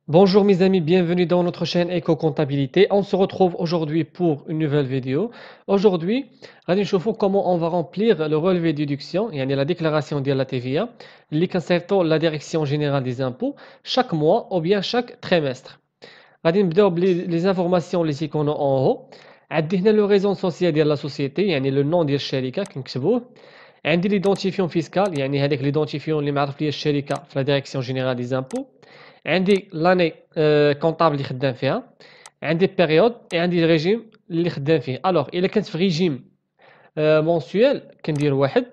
Bonjour mes amis, bienvenue dans notre chaîne Éco-Comptabilité. On se retrouve aujourd'hui pour une nouvelle vidéo. Aujourd'hui, غادي نشوفوا comment on va remplir le relevé de déduction, يعني la déclaration de la TVA, اللي كنصيفطوا la direction générale des impôts chaque mois ou bien chaque trimestre. غادي نبداو les informations اللي تيكونوا en haut. عندي هنا le raison sociale ديال la société, يعني le nom ديال الشركة كنكتبوه. عندي l'identifiant fiscal, يعني هذاك l'identifiant اللي معرف ليا الشركة في la direction générale des impôts. عندي لاني كونطابل اللي خدام فيها، عندي بيريود، عندي ريجيم اللي خدام فيه. الوغ الا كانت في ريجيم مونسيوال كندير واحد.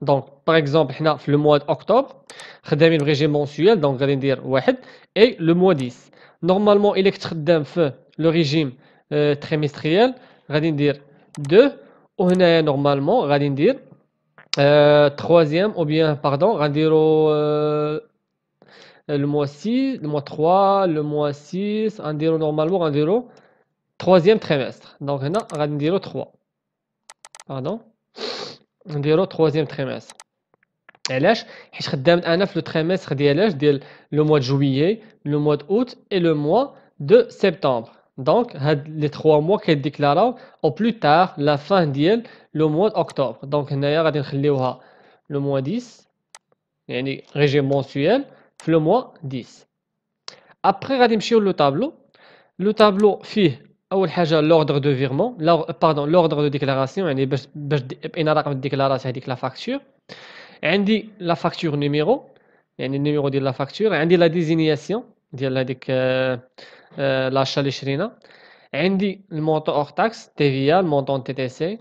دونك باغ اكزومبل حنا في لو موا د اكتوبر خدامين في ريجيم مونسيوال، دونك غادي ندير واحد. اي لو موا 10 نورمالمون الا كنت خدام في لو ريجيم تريمستريال غادي ندير دو. وهنايا نورمالمون غادي ندير troisième ou bien pardon غنديرو le mois 6, le mois 3, le mois 6, normalement, on dirait troisième trimestre. Donc, on dirait 3. Pardon. On dirait troisième trimestre. علاش حيت خدامت انا في لو تريمستر ديال le mois de juillet, le mois d'août et le mois de septembre. Donc هاد les 3 mois كيديكلاراو au plus tard la fin ديال le mois d'octobre. Donc هنايا غادي نخليوها le mois 10 يعني régime mensuel في le mois 10. Après غادي نمشيو لو طابلو. لو طابلو فيه اول حاجه l'ordre de virement, l'ordre de déclaration, يعني باش بقينا رقم الديكلارات هذيك لا فاكتور. عندي لا فاكتور نيميرو، يعني النيميرو ديال لا فاكتور. عندي لا ديزينياسيون ديال هذيك لاشا اللي شرينا. عندي المونطون اور تاكس تي في ا، المونطون تي تي سي.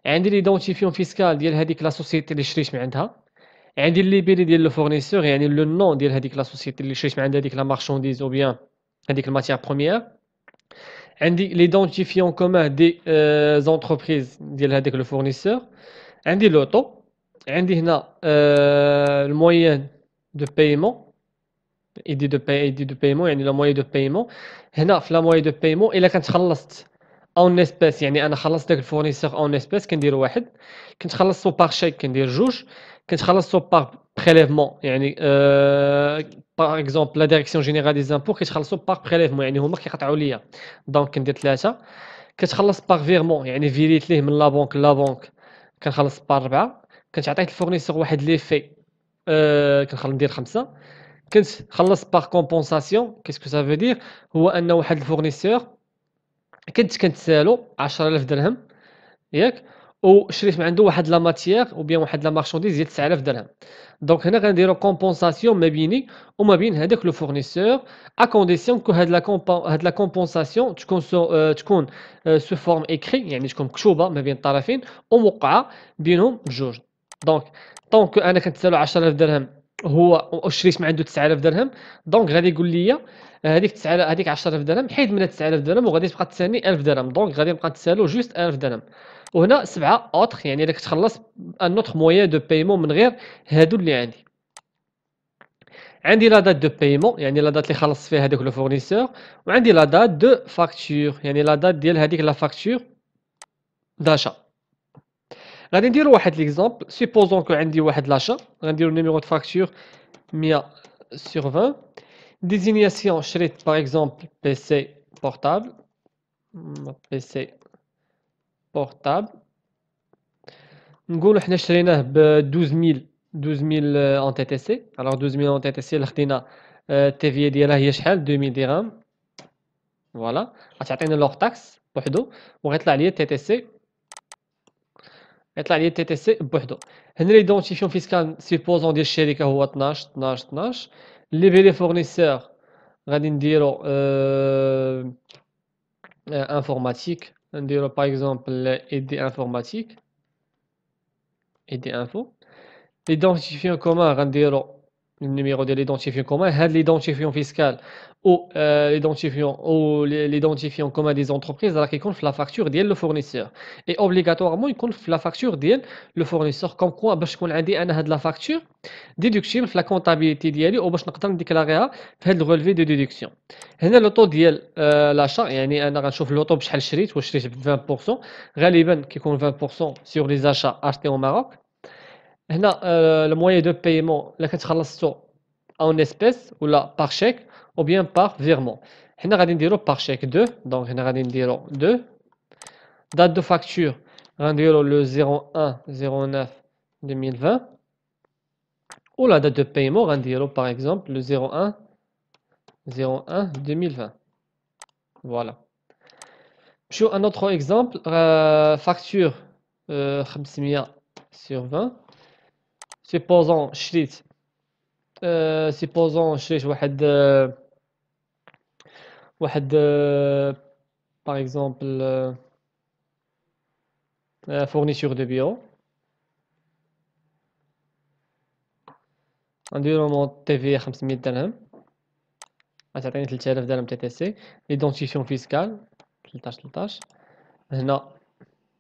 عندي ليدونتيفيون فيسكال ديال هذيك لا سوسيتي اللي شريت من عندها. عندي الليبيلي ديال لو فورنيسور، يعني لو نون ديال هذيك لا سوسيتي اللي شريت من عندها هذيك لا مارشانديز او بيان هذيك الماتيير بروميير. عندي ليدونتيفيون كومان دي زونتربريز ديال هذاك لو فورنيسور. عندي لوطو. عندي هنا الموين دو بايمون، ايدي دو بايمون يعني لا موين دو بايمون. هنا في لا موين دو بايمون الا كنت خلصت اون اسبيس، يعني انا خلصت داك الفورنيسور اون اسبيس كندير واحد. كنت خلصتو باغ شيك كندير جوج. كنت خلصتو باغ بريليفمون يعني باغ اكزومبل لا ديريكسيون جينيرال دي زامبو كيتخلصوا باغ بريليفمون يعني هما كيقطعوا ليا، دونك كندير ثلاثه. كتخلص باغ فيرمون يعني فيريت ليه من لا بونك لا بونك كنخلص باغ ربعه. كنت عطيت الفورنيسور واحد لي في ندير خمسه. كنت خلصت باغ كومبونساسيون. كيسكو سا فو دير؟ هو ان واحد الفورنيسور كنتسالو 10000 درهم ياك، وشريت من عنده واحد لا ماتيير او بيان واحد لا مارشانديز ديال 9000 درهم. دونك هنا غنديرو كومبونساسيون ما بيني وما بين هذاك لو فورنيسور، ا كونديسيون كو هاد لا كومبونساسيون تكون سو فورم ايكري، يعني تكون مكتوبه ما بين الطرفين وموقعه بينهم بجوج. دونك طونك انا كنتسالو 10000 درهم هو وشريت من عنده 9000 درهم، دونك غادي يقول لي هذيك 9000 هذيك 10000 درهم حيد منها 9000 درهم وغادي تبقى تسالني 1000 درهم، دونك غادي نبقى نتسالو جوست 1000 درهم. وهنا 7 اوتر، يعني الا كنت خلصت ان اوتر موين دو بايمون من غير هادو اللي عندي. عندي لا دات دو بايمون يعني لا دات اللي خلصت فيها هذاك لو فورنيسور، وعندي لا دات دو فاكتور يعني لا دات ديال هذيك لا فاكتور داشا. غادي نديرو واحد ليكزامبل. سيبوزون كو عندي واحد لاشا، غنديرو نيميرو دو فاكتور 100 sur 20. ديزينياسيون شريت باغ اكزومبل بي سي بورتابل، بي سي بورتابل. نقولوا حنا شريناه ب 12000 اون تي تي سي. الوغ 12000 اون تي تي سي اللي خدينا التيفيه ديالها هي شحال 2000 درهم. فوالا غتعطينا لوغ تاكس بوحدو وغيطلع لي تي تي سي، غيطلع لي تي تي سي بوحدو. هنا ليدونتيفيون فيسكال سيبوزون ديال الشركه هو 12 12 12. لي بيلي فورنيسور غادي نديرو انفورماتيك، نديرو باغ اكزومبل ايدي انفورماتيك، ايدي انفو. ليدونتيفيون كومان غنديرو النيميرو ديال ليدونتيفيون كومان. هاد ليدونتيفيون فيسكال او ليدونتيفيون كومان دي زونتربريز راه كيكون في لا فاكتور ديال لو فورنيسور، اي اوبليغاتوارمون يكون في لا فاكتور ديال لو فورنيسور. كوم كوا باش تكون عندي انا هاد لا فاكتور ديدكتيبل في لا كونطابيليتي ديالي وباش نقدر نديكلاغيها في هاد الغولفي دو ديدكسيون. هنا لو طو ديال لاشا، يعني انا غنشوف لو طو بشحال شريت، واش شريت ب 20%. غالبا كيكون 20% سور لي زاشا اشتي او ماروك. هنا الموين دو بايمون الا كنت خلصتو en espèces ou là par chèque ou bien par virement. On va dire par chèque 2, donc on va dire 2. Date de facture, on va dire le 01/09/2020. Ou la date de paiement, on va dire par exemple le 01/01/2020. Voilà. Sur un autre exemple, facture 500 sur 20. supposons شريت واحد par exemple fourniture de bureau. نديرو مون تي في 500 درهم غتعطيني 3000 درهم تي تي سي. ليدونتيفيون فيسكال 13 هنا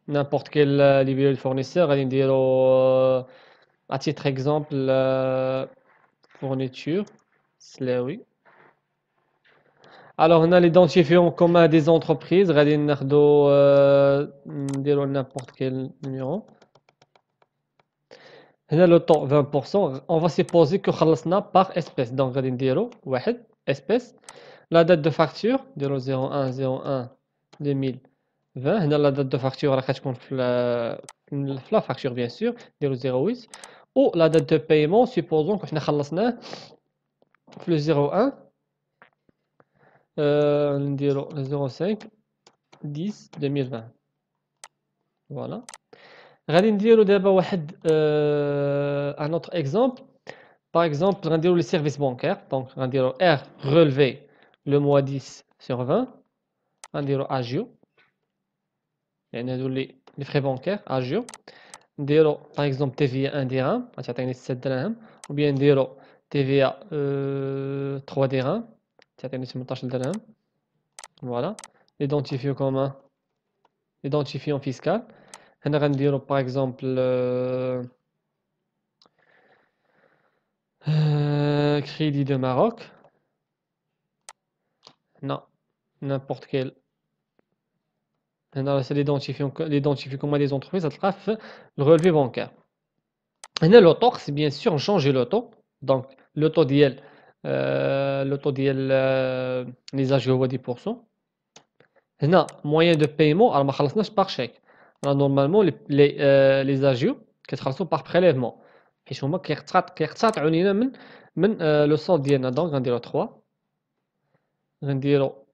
n'importe quel libellé de fournisseur غادي نديرو à titre exemple fourniture سلاوي. Alors هنا l'identifiant commun des entreprises غادي ناخدو نديرو n'importe quel numéro. هنا le taux 20%. On va supposer que خلصنا par espèce, donc غادي نديرو واحد espèce. La date de facture نديرو 01/01/2020. هنا la date de facture راه كتكون في la facture bien sûr نديرو 08. ou la date de paiement supposons que حنا خلصناه في le 01 نديرو 05/10/2020. voilà. غادي نديرو دابا واحد un autre exemple. Par exemple غنديرو les services bancaires, donc غنديرو R relevé le mois 10 sur 20. غنديرو agio يعني هادو les frais bancaires agio. نديرو par exemple TVA 1 درهم غتعطيني 6 دراهم, ou bien نديرو TVA 3 درهم تعطيني 18 درهم. voilà. L'identifiant commun, l'identifiant fiscal هنا غنديرو par exemple crédit de Maroc. non n'importe quel. هنا c'est l'identifiant commun des entreprises غتلقاه في le relevé bancaire. هنا le taux c'est bien sûr changer le taux, donc le taux ديال les agios هو 10%. هنا moyen de paiement راه ما خلصناش par chèque. normalement les agios كيتخلصوا par prélèvement حيت هما كيقتطعوا لينا من لو solde ديالنا. دونك غنديرو 3. غنديرو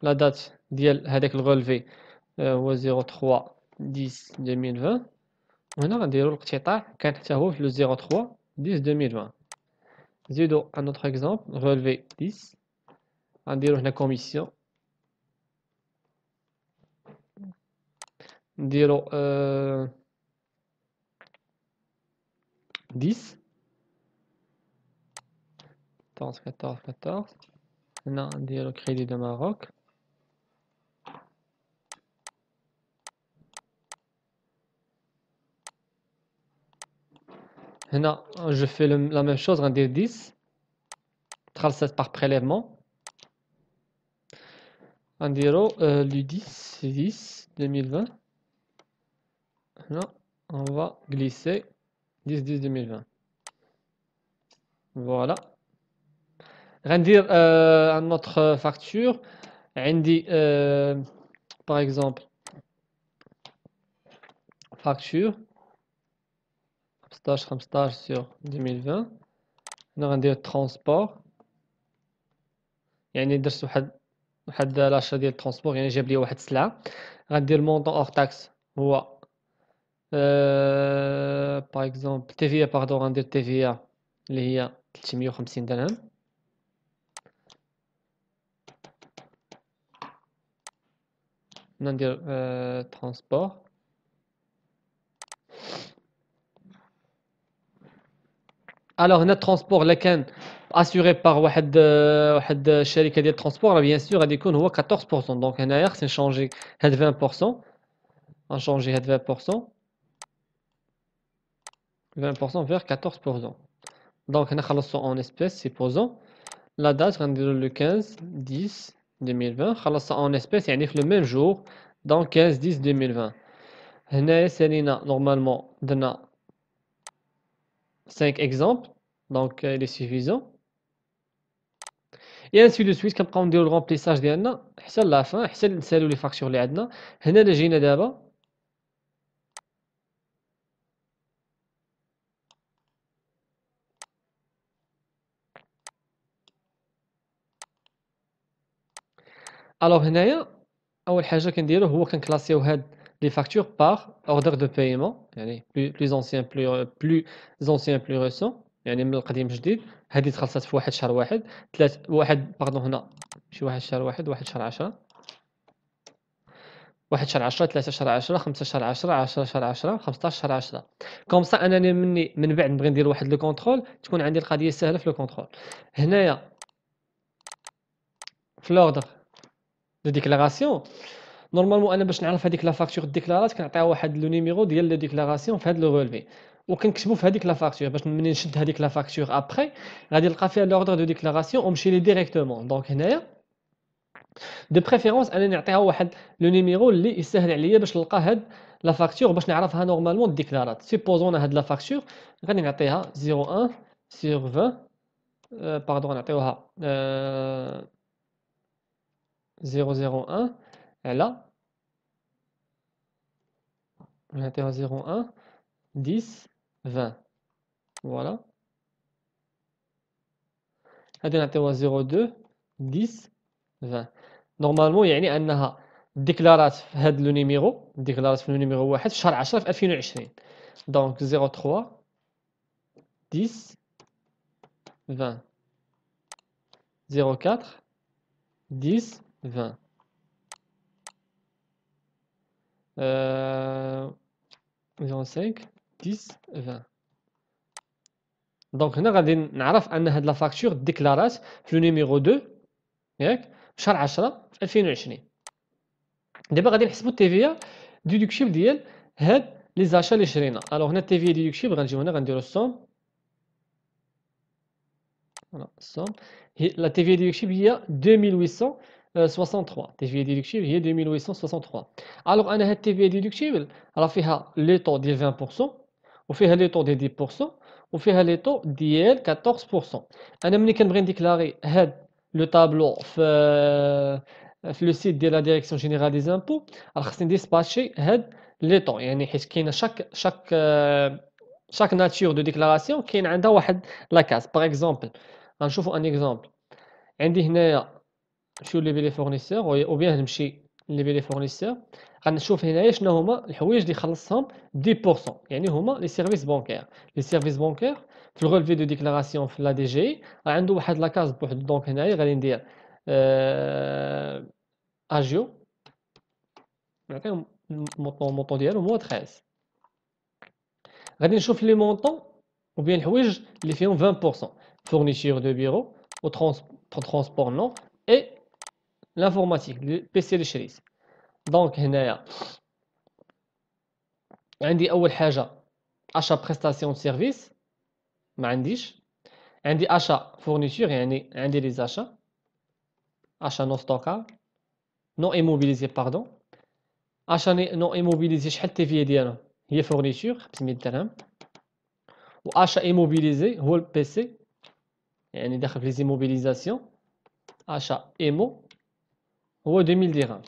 لا دات ديال هذاك الغولفي هو 03/10/2020. وهنا غنديرو الاقتطاع كان حتى هو في لو 03/10/2020. نزيدو ان اوتر اكزومبل غولفي 10. غنديرو هنا كوميسيون نديرو 10 14. هنا نديرو كريدي دو ماروك. هنا je fais la même chose غندير 10 تخلصت par prélèvement. غنديرو le 10/10/2020. هنا on va glisser 10/10/2020. voilà. غندير un autre facture عندي par exemple facture 15 sur 2020. هنا غندير transport يعني درت واحد لاشا ديال الترونسبور يعني جاب لي واحد السلعة. غندير مونطون اور تاكس هو par exemple TVA pardon غندير TVA اللي هي 350 درهم. ندير transport. alors هنا الترونسبور الا كان assuré par واحد الشركه ديال الترونسبور راه بيان سور غادي يكون هو 14%. دونك هنايا خصني نشونجي هاد 20%. غنشونجي هاد 20% vers 14%. دونك هنا خلصتو اون اسبيس. سيبوزون لا دات غنديرو لو 15/10/2020. خلصتو اون اسبيس يعني في لو ميم جور دونك 15/10/2020. هنايا سالينا نورمالمون درنا 5 اكزومبل. Donc il est suffisant. Et ainsi de suite كنبقاو نديرو الرomplissage ديالنا حتى لا fin حتى نسالو لي فاكتور اللي عندنا. هنا إلا جينا دابا الوغ هنايا اول حاجه كنديرو هو كنكلاسيو هاد لي فاكتور باغ اوردر دو بايمون، يعني بلوز اونسيان بلوز اونسيان بلو ريسون، يعني من القديم جديد. هادي تخلصات في واحد شهر واحد واحد باردون هنا ماشي واحد شهر واحد، واحد شهر 10، واحد شهر 10، 3 شهر 10، 5 شهر 10، 10 شهر 10، 15 شهر 10. كوم سا انني من بعد نبغي ندير واحد لو كونترول تكون عندي القضيه سهله في لو كونترول. هنايا في لوردر دو ديكلاراسيون نورمالمون انا باش نعرف هذيك لا فاكتور ديكلارات كنعطيها واحد لو نيميرو ديال لو ديكلاراسيون في هذا لو رولفي، وكنكتبو في هذيك لا فاكتور باش ملي نشد هذيك لا فاكتور ابري غادي نلقى فيها لوردر دو ديكلاراسيون ونمشي ليه ديريكتومون. دونك هنايا دو بريفيرونس انا نعطيها واحد لو نيميرو اللي يسهل عليا باش نلقى هاد لا فاكتور باش نعرفها نورمالمون ديكلارات. سيبوزون هاد لا فاكتور غادي نعطيها 0.1 sur 20 باردون نعطيوها 0.01 على نعطيوها 0.1 10 20. فوالا هادي نعطيوها 0.2 10 20. نورمالمون يعني انها ديكلارات في هاد لو نيميرو، ديكلارات في لو نيميرو واحد في شهر 10 في 2020. دونك 0.3 10 20 0.4 10 20 0.5 10 20. دونك هنا غادي نعرف ان هاد لا فاكتور ديكلارات في لو نيميرو 2 ياك في شهر 10 في 2020. دابا غادي نحسبوا التيفيا ديدكتيف ديال هاد لي زاشا اللي شرينا. الوغ هنا التيفيا ديدكتيف غنجيو هنا غنديرو السوم. فوالا السوم لا تيفيا ديدكتيف هي 2863. تيفيا ديدكتيف هي 2863. الوغ انا هاد التيفيا ديدكتيف راه فيها لي طو ديال 20% وفيها لي طو ديال 10% وفيها لي طو ديال 14%. انا ملي كنبغي نديكلاري هاد لو طابلو في لو سيت ديال لا ديريكسيون جينيرال دي زامبو راه خصني ديسباتشي هاد لي طو، يعني حيت كاينه chaque nature de déclaration كاين عندها واحد لا كاس. باغ اكزومبل غنشوفوا ان اكزومبل عندي هنايا شو لي بي فورنيسور او بيان نمشي لي بي فورنيسور غنشوف هنايا شنو هما الحوايج اللي خلصهم 10%، يعني هما لي سيرفيس بونكير. لي سيرفيس بونكير في الغولفي دو ديكلاراسيون في لا دي جي راه عنده واحد لا كاس بوحدو. دونك هنايا غادي ندير اجيو نعطيهم المونطون ديالو هو 13. غادي نشوف لي مونطون ou bien الحوايج اللي فيهم 20%: fourniture de bureau au transport non et l'informatique le PC اللي شريت. دونك هنايا عندي اول حاجه achat prestation de service ما عنديش. عندي achat fourniture يعني عندي لي زاشا achat non stockable non immobilisé pardon. achat non immobilisé شحال التيفيه ديالو هي fourniture 500 درهم، و achat immobilisé هو البي سي يعني داخل في لي زيموبيليزاسيون. achat ايمو هو 2000 درهم.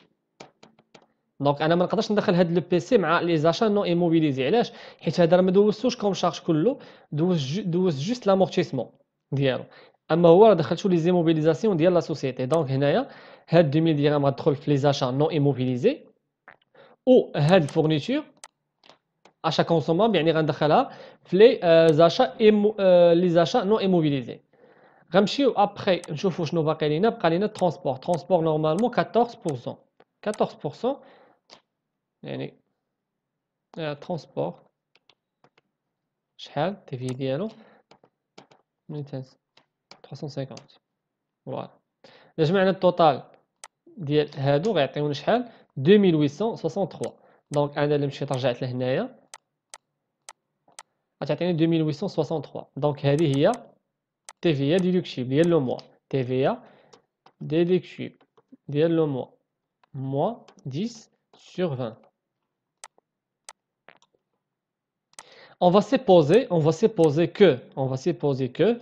دونك انا ما نقدرش ندخل هاد لو بي سي مع لي زاشا نو ايموبيليزي. علاش؟ حيت هذا راه ما دوزتوش كوم شارج كله، دوز جوست لامورتيسمون ديالو. اما هو راه دخلتو لي زيموبيليزاسيون ديال لا سوسيتي. دونك هنايا هاد 2000 درهم غتدخل في لي زاشا نو ايموبيليزي، و هاد الفورنيتور اشا كونسومابل يعني غندخلها في لي زاشا لي زاشا نو ايموبيليزي. غنمشيو ابخي نشوفو شنو باقي لينا. بقى لينا ترونسبور نورمالمون 14%. 14% يعني ترونسبور شحال التيفي ديالو 200 350. فوالا إلا جمعنا التوتال ديال هادو غيعطيونا شحال 2863. دونك انا اللي مشيت رجعت لهنايا غتعطيني 2863. دونك هذه هي تيفيا ديدكتيف ديال لو موا. تيفيا ديدكتيف ديال لو موا 10 sur 20. on va supposer que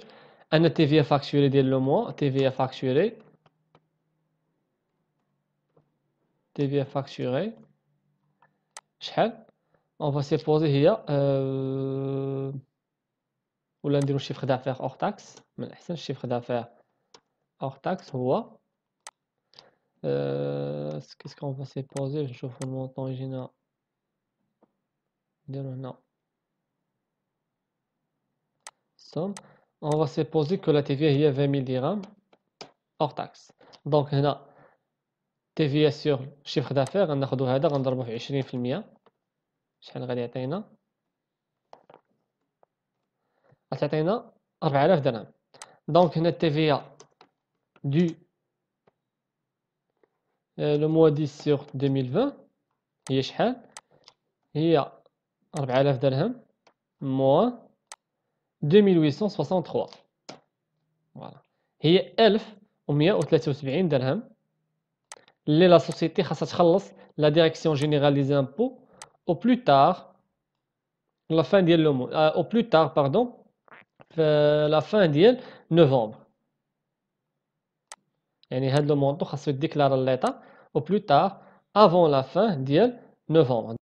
un TVA facturé ديال le mois, TVA facturé شحال on va supposer هي ولا نديرو chiffre d'affaires hors taxe من الأحسن chiffre d'affaires hors taxe هو qu'est-ce qu'on va supposer نشوفو المونطون يجينا نديرو هنا somme on va supposer que la TVA هي 20 000 dirhams hors taxe donc هنا TVA sur chiffre d'affaires غناخدو هذا غنضربو في 20% شحال غادي يعطينا غتعطينا 4000 درهم دونك هنا TVA du le mois 10 sur 2020 هي شحال هي 4000 درهم moins 2863 فوالا هي 1173 درهم اللي لا سوسيتي خاصها تخلص لا ديريكسيون جينيرال دي زامبو au plus tard la fin ديال لو مو au plus tard pardon في la fin ديال نوفمبر يعني هاد لو مونطو خاصو يديكلارا ليطا au plus tard avant la fin ديال نوفمبر